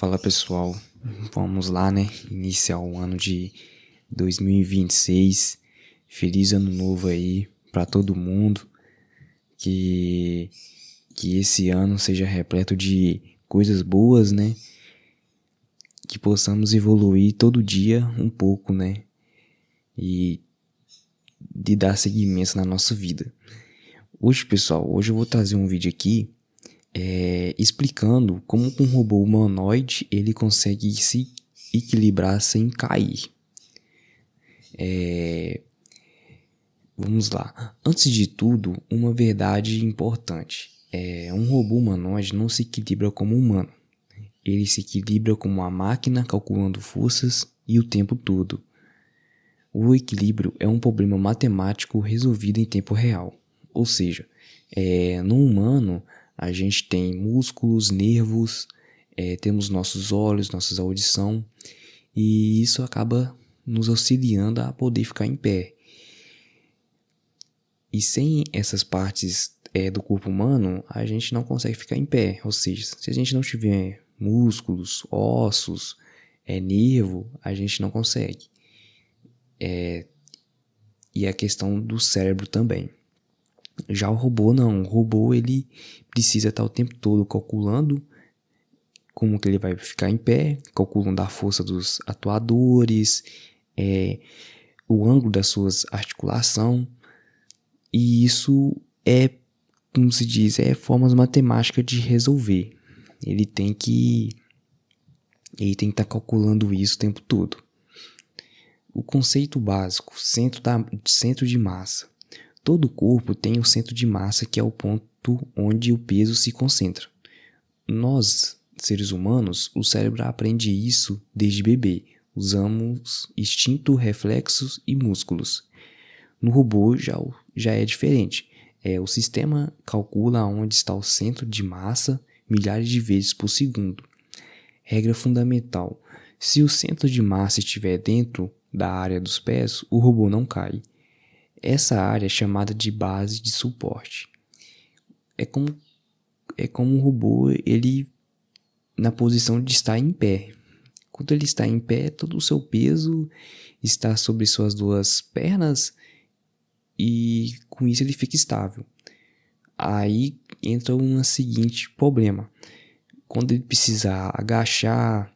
Fala pessoal, vamos lá, né? Iniciar o ano de 2026. Feliz ano novo aí pra todo mundo. Que esse ano seja repleto de coisas boas, né? Que possamos evoluir todo dia um pouco, né? E de dar seguimento na nossa vida. Hoje, pessoal, eu vou trazer um vídeo aqui explicando como um robô humanoide ele consegue se equilibrar sem cair. Vamos lá. Antes de tudo, uma verdade importante. Um robô humanoide não se equilibra como humano. Ele se equilibra como uma máquina calculando forças e o tempo todo. O equilíbrio é um problema matemático resolvido em tempo real. Ou seja, no humano a gente tem músculos, nervos, temos nossos olhos, nossa audição, e isso acaba nos auxiliando a poder ficar em pé. E sem essas partes do corpo humano, a gente não consegue ficar em pé. Ou seja, se a gente não tiver músculos, ossos, nervo, a gente não consegue. E a questão do cérebro também. Já o robô não. O robô ele precisa estar o tempo todo calculando como que ele vai ficar em pé, calculando a força dos atuadores, o ângulo das suas articulações. E isso como se diz, formas matemáticas de resolver. Ele tem que estar calculando isso o tempo todo. O conceito básico, centro de massa. Todo corpo tem um centro de massa que é o ponto onde o peso se concentra. Nós, seres humanos, o cérebro aprende isso desde bebê. Usamos instinto, reflexos e músculos. No robô já é diferente. O sistema calcula onde está o centro de massa milhares de vezes por segundo. Regra fundamental: se o centro de massa estiver dentro da área dos pés, o robô não cai. Essa área é chamada de base de suporte. É como um robô ele na posição de estar em pé. Quando ele está em pé, todo o seu peso está sobre suas duas pernas e com isso ele fica estável. Aí entra um seguinte problema. Quando ele precisar agachar,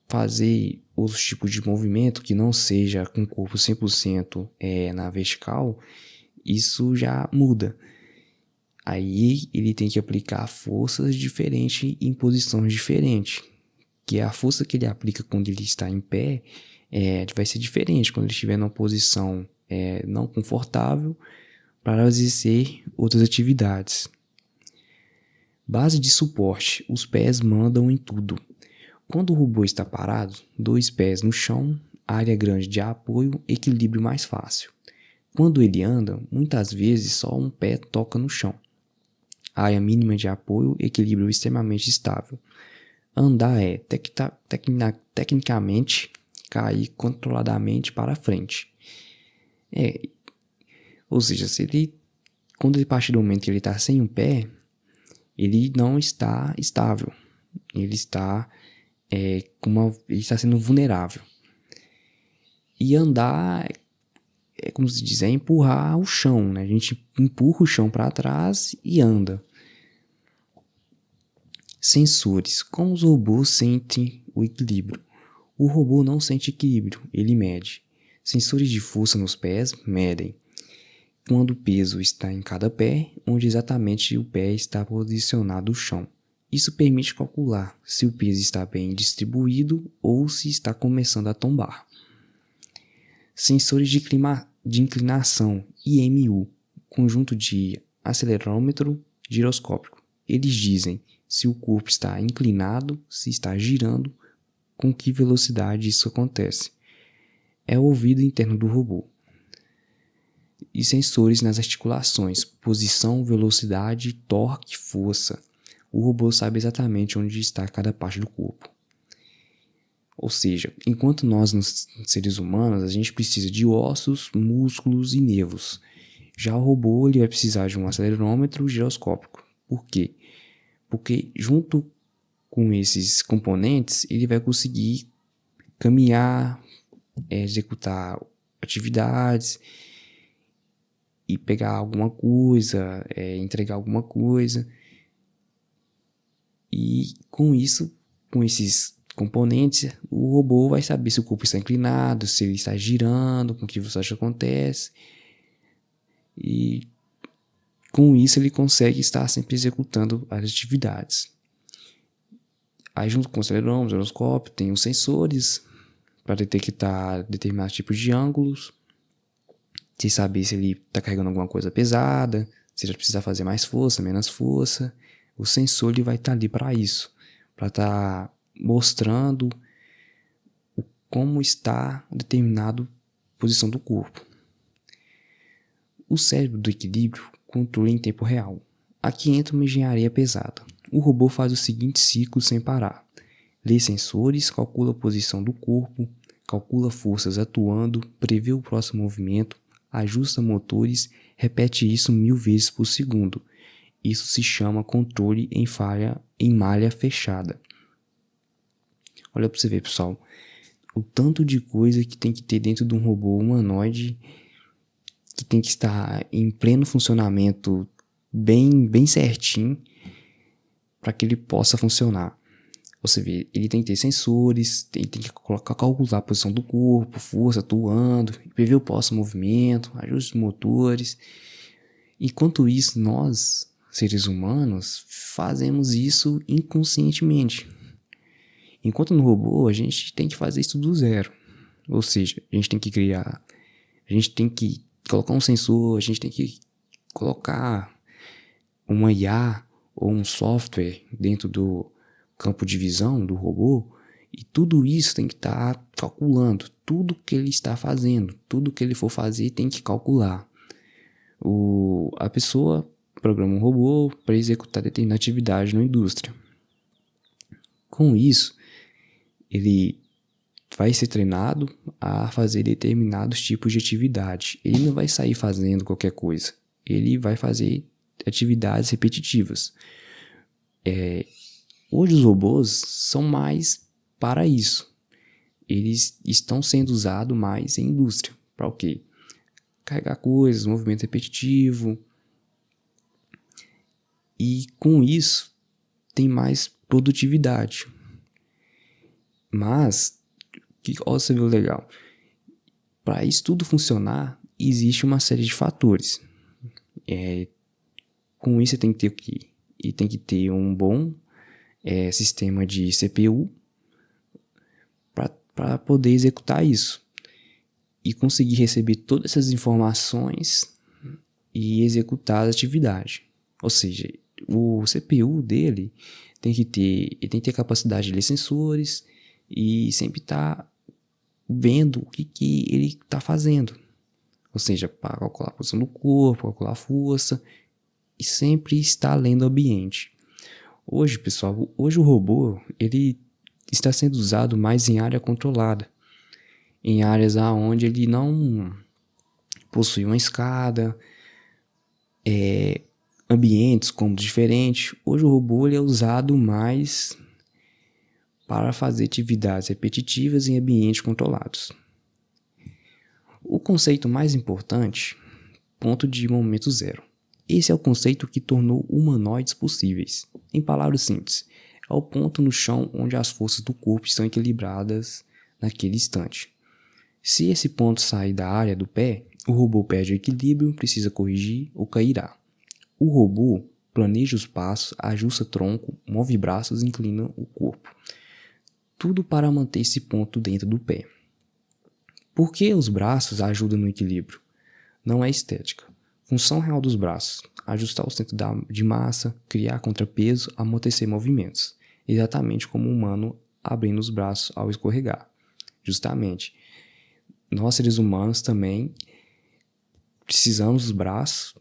fazer outros tipos de movimento que não seja com o corpo 100% na vertical, isso já muda. Aí ele tem que aplicar forças diferentes em posições diferentes. Que a força que ele aplica quando ele está em pé vai ser diferente quando ele estiver numa posição não confortável para exercer outras atividades. Base de suporte. Os pés mandam em tudo. Quando o robô está parado, 2 pés no chão, área grande de apoio, equilíbrio mais fácil. Quando ele anda, muitas vezes só um pé toca no chão. Área mínima de apoio, equilíbrio extremamente estável. Andar tecnicamente cair controladamente para frente. Ou seja, quando ele partir do momento que ele está sem um pé, ele não está estável. Ele está sendo vulnerável. E andar como se diz, empurrar o chão, né? A gente empurra o chão para trás e anda. Sensores. Como os robôs sentem o equilíbrio? O robô não sente equilíbrio, ele mede. Sensores de força nos pés medem quando o peso está em cada pé, onde exatamente o pé está posicionado no chão. Isso permite calcular se o peso está bem distribuído ou se está começando a tombar. Sensores de inclinação, IMU, conjunto de acelerômetro giroscópico. Eles dizem se o corpo está inclinado, se está girando, com que velocidade isso acontece. É o ouvido interno do robô. E sensores nas articulações, posição, velocidade, torque, força. O robô sabe exatamente onde está cada parte do corpo. Ou seja, enquanto nós, seres humanos, a gente precisa de ossos, músculos e nervos. Já o robô ele vai precisar de um acelerômetro giroscópico. Por quê? Porque junto com esses componentes, ele vai conseguir caminhar, executar atividades e pegar alguma coisa, entregar alguma coisa. E com isso, com esses componentes, o robô vai saber se o corpo está inclinado, se ele está girando, com que velocidade acontece. E com isso ele consegue estar sempre executando as atividades. Aí junto com o acelerômetro, o giroscópio, tem os sensores para detectar determinados tipos de ângulos, sem saber se ele está carregando alguma coisa pesada, se ele precisa fazer mais força, menos força. O sensor ele vai estar ali para isso, para estar mostrando como está determinada posição do corpo. O cérebro do equilíbrio controla em tempo real. Aqui entra uma engenharia pesada. O robô faz o seguinte ciclo sem parar: lê sensores, calcula a posição do corpo, calcula forças atuando, prevê o próximo movimento, ajusta motores, repete isso 1000 vezes por segundo. Isso se chama controle em malha fechada. Olha para você ver, pessoal, o tanto de coisa que tem que ter dentro de um robô humanoide, que tem que estar em pleno funcionamento bem certinho para que ele possa funcionar. Você vê, ele tem que ter sensores, tem que calcular a posição do corpo, força atuando, prever o próximo movimento, ajustes motores. Enquanto isso, nós, seres humanos, fazemos isso inconscientemente. Enquanto no robô, a gente tem que fazer isso do zero. Ou seja, a gente tem que criar, a gente tem que colocar um sensor, a gente tem que colocar uma IA ou um software dentro do campo de visão do robô, e tudo isso tem que estar calculando, tudo que ele está fazendo, tudo que ele for fazer tem que calcular. A pessoa programa um robô para executar determinada atividade na indústria. Com isso, ele vai ser treinado a fazer determinados tipos de atividade. Ele não vai sair fazendo qualquer coisa. Ele vai fazer atividades repetitivas. Hoje os robôs são mais para isso. Eles estão sendo usados mais em indústria. Para o quê? Carregar coisas, movimento repetitivo. E com isso tem mais produtividade. Mas, olha você viu legal. Para isso tudo funcionar, existe uma série de fatores. Com isso você tem que ter o quê? E tem que ter um bom sistema de CPU para poder executar isso e conseguir receber todas essas informações e executar a atividade. Ou seja, o CPU dele tem que ter a capacidade de ler sensores e sempre estar vendo o que ele está fazendo. Ou seja, para calcular a posição do corpo, calcular a força e sempre estar lendo o ambiente. Hoje, pessoal, o robô ele está sendo usado mais em área controlada, em áreas onde ele não possui uma escada, ambientes cômodos diferentes. Hoje o robô ele é usado mais para fazer atividades repetitivas em ambientes controlados. O conceito mais importante, ponto de momento zero. Esse é o conceito que tornou humanoides possíveis. Em palavras simples, é o ponto no chão onde as forças do corpo estão equilibradas naquele instante. Se esse ponto sair da área do pé, o robô perde o equilíbrio, precisa corrigir ou cairá. O robô planeja os passos, ajusta tronco, move braços e inclina o corpo. Tudo para manter esse ponto dentro do pé. Por que os braços ajudam no equilíbrio? Não é estética. Função real dos braços: ajustar o centro de massa, criar contrapeso, amortecer movimentos. Exatamente como o humano abrindo os braços ao escorregar. Justamente. Nós, seres humanos, também precisamos dos braços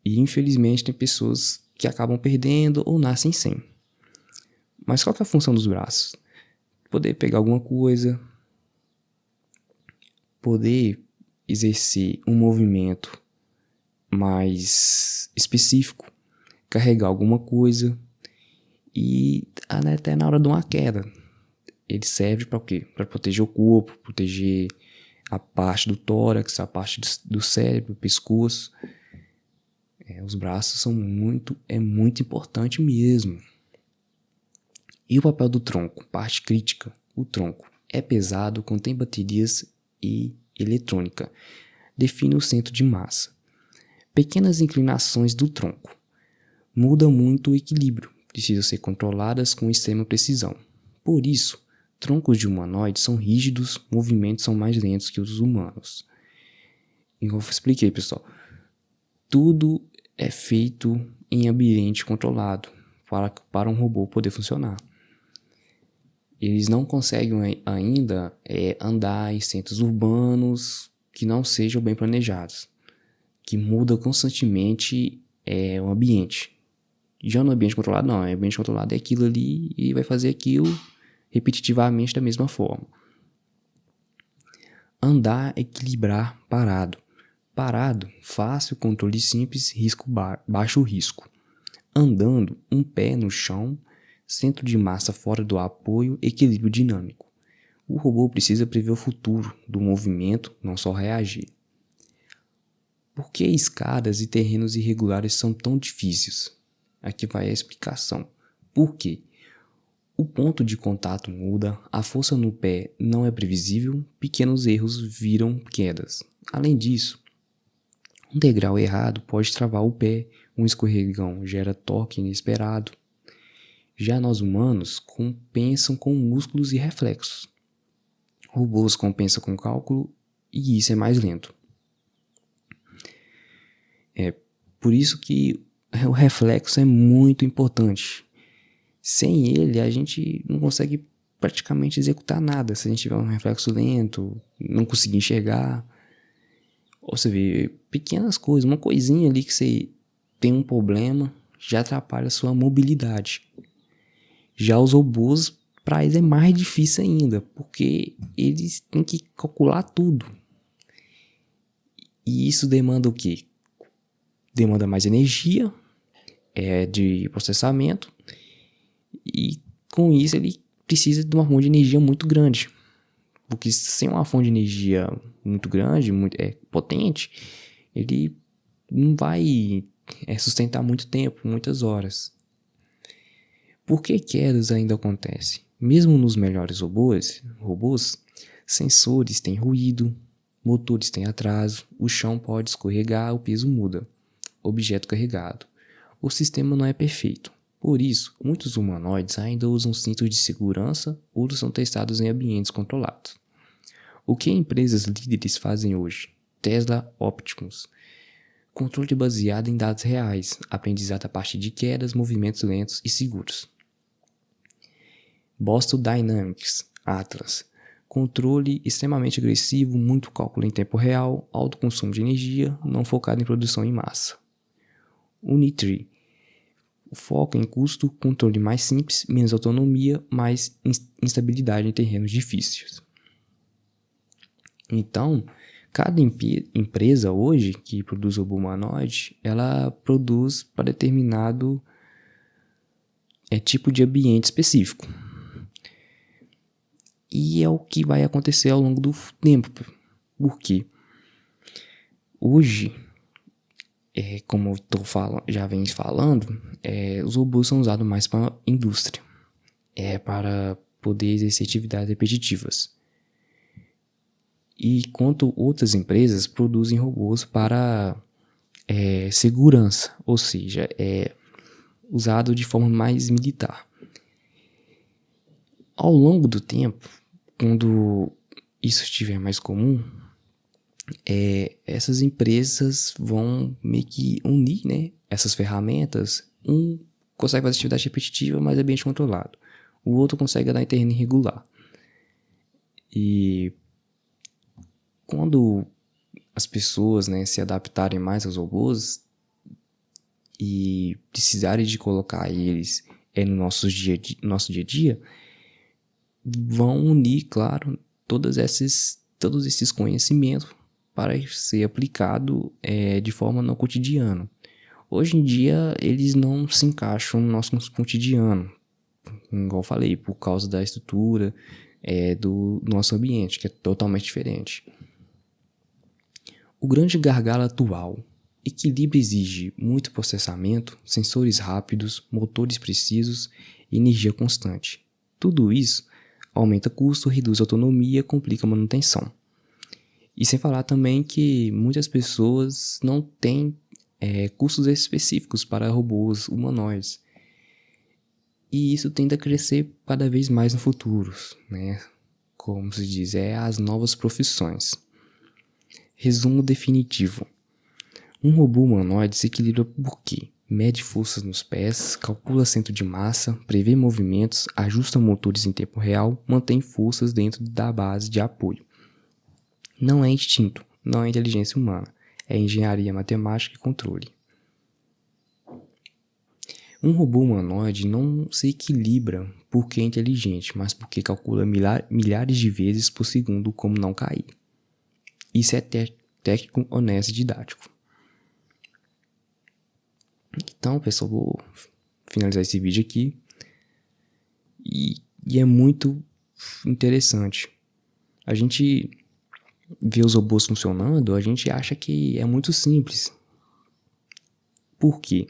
e, infelizmente, tem pessoas que acabam perdendo ou nascem sem. Mas qual que é a função dos braços? Poder pegar alguma coisa, poder exercer um movimento mais específico, carregar alguma coisa e até na hora de uma queda. Ele serve para o quê? Para proteger o corpo, proteger a parte do tórax, a parte do cérebro, pescoço. Os braços é muito importante mesmo. E o papel do tronco? Parte crítica. O tronco é pesado, contém baterias e eletrônica. Define o centro de massa. Pequenas inclinações do tronco. Muda muito o equilíbrio. Precisam ser controladas com extrema precisão. Por isso, troncos de humanoides são rígidos, movimentos são mais lentos que os humanos. Igual eu expliquei, pessoal. Tudo é feito em ambiente controlado para um robô poder funcionar. Eles não conseguem ainda andar em centros urbanos que não sejam bem planejados, que muda constantemente o ambiente. Já no ambiente controlado, não. O ambiente controlado é aquilo ali e vai fazer aquilo repetitivamente da mesma forma. Andar, equilibrar, parado. Parado, fácil, controle simples, risco baixo risco. Andando, um pé no chão, centro de massa fora do apoio, equilíbrio dinâmico. O robô precisa prever o futuro do movimento, não só reagir. Por que escadas e terrenos irregulares são tão difíceis? Aqui vai a explicação. Por quê? O ponto de contato muda, a força no pé não é previsível, pequenos erros viram quedas. Além disso, um degrau errado pode travar o pé, um escorregão gera torque inesperado. Já nós humanos compensam com músculos e reflexos. Robôs compensam com cálculo e isso é mais lento. Por isso que o reflexo é muito importante. Sem ele, a gente não consegue praticamente executar nada. Se a gente tiver um reflexo lento, não conseguir enxergar. Ou você vê pequenas coisas, uma coisinha ali que você tem um problema, já atrapalha a sua mobilidade. Já os robôs, para eles é mais difícil ainda, porque eles têm que calcular tudo. E isso demanda o quê? Demanda mais energia de processamento, e com isso ele precisa de uma fonte de energia muito grande. Porque sem uma fonte de energia muito grande, muito potente, ele não vai sustentar muito tempo, muitas horas. Por que quedas ainda acontecem? Mesmo nos melhores robôs, sensores têm ruído, motores têm atraso, o chão pode escorregar, o peso muda. Objeto carregado. O sistema não é perfeito. Por isso, muitos humanoides ainda usam cintos de segurança, outros são testados em ambientes controlados. O que empresas líderes fazem hoje? Tesla Optimus. Controle baseado em dados reais, aprendizado a partir de quedas, movimentos lentos e seguros. Boston Dynamics, Atlas. Controle extremamente agressivo, muito cálculo em tempo real, alto consumo de energia, não focado em produção em massa. Unitree. Foco em custo, controle mais simples, menos autonomia, mais instabilidade em terrenos difíceis. Então, cada empresa hoje que produz robô humanoide, ela produz para determinado tipo de ambiente específico. E é o que vai acontecer ao longo do tempo. Por quê? Hoje, como eu já venho falando, os robôs são usados mais para a indústria. Para poder exercer atividades repetitivas. E enquanto outras empresas produzem robôs para segurança, ou seja, usado de forma mais militar. Ao longo do tempo, quando isso estiver mais comum, essas empresas vão meio que unir, né, essas ferramentas. Um consegue fazer atividade repetitiva, mas é ambiente controlado. O outro consegue andar em terreno irregular. E quando as pessoas, né, se adaptarem mais aos robôs e precisarem de colocar eles no nosso dia a dia, vão unir, claro, todos esses conhecimentos para ser aplicado de forma no cotidiano. Hoje em dia, eles não se encaixam no nosso cotidiano, igual eu falei, por causa da estrutura do nosso ambiente, que é totalmente diferente. O grande gargalo atual: equilíbrio exige muito processamento, sensores rápidos, motores precisos e energia constante. Tudo isso aumenta custo, reduz autonomia e complica a manutenção. E sem falar também que muitas pessoas não têm custos específicos para robôs humanoides. E isso tende a crescer cada vez mais no futuro, né? Como se diz, as novas profissões. Resumo definitivo: um robô humanoide se equilibra porque mede forças nos pés, calcula centro de massa, prevê movimentos, ajusta motores em tempo real, mantém forças dentro da base de apoio. Não é instinto, não é inteligência humana, é engenharia matemática e controle. Um robô humanoide não se equilibra porque é inteligente, mas porque calcula milhares de vezes por segundo como não cair. Isso é técnico, honesto e didático. Então, pessoal, vou finalizar esse vídeo aqui. E é muito interessante. A gente vê os robôs funcionando, a gente acha que é muito simples. Por quê?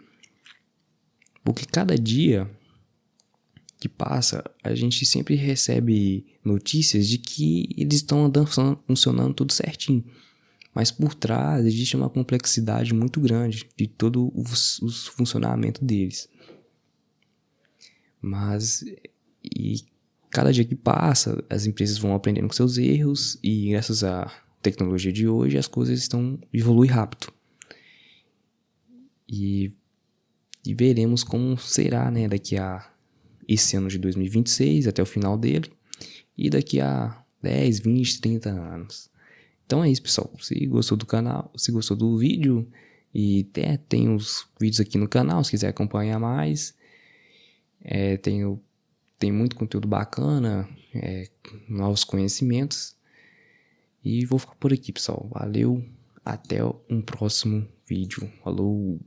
Porque cada dia que passa, a gente sempre recebe notícias de que eles estão andando, funcionando tudo certinho. Mas por trás existe uma complexidade muito grande de todo o funcionamento deles. Mas e cada dia que passa, as empresas vão aprendendo com seus erros e graças à tecnologia de hoje as coisas evoluem rápido. E veremos como será, né, daqui a esse ano de 2026, até o final dele, e daqui a 10, 20, 30 anos. Então é isso, pessoal. Se gostou do canal, se gostou do vídeo, e tem os vídeos aqui no canal, se quiser acompanhar mais, tem muito conteúdo bacana, novos conhecimentos, e vou ficar por aqui, pessoal. Valeu, até um próximo vídeo. Falou!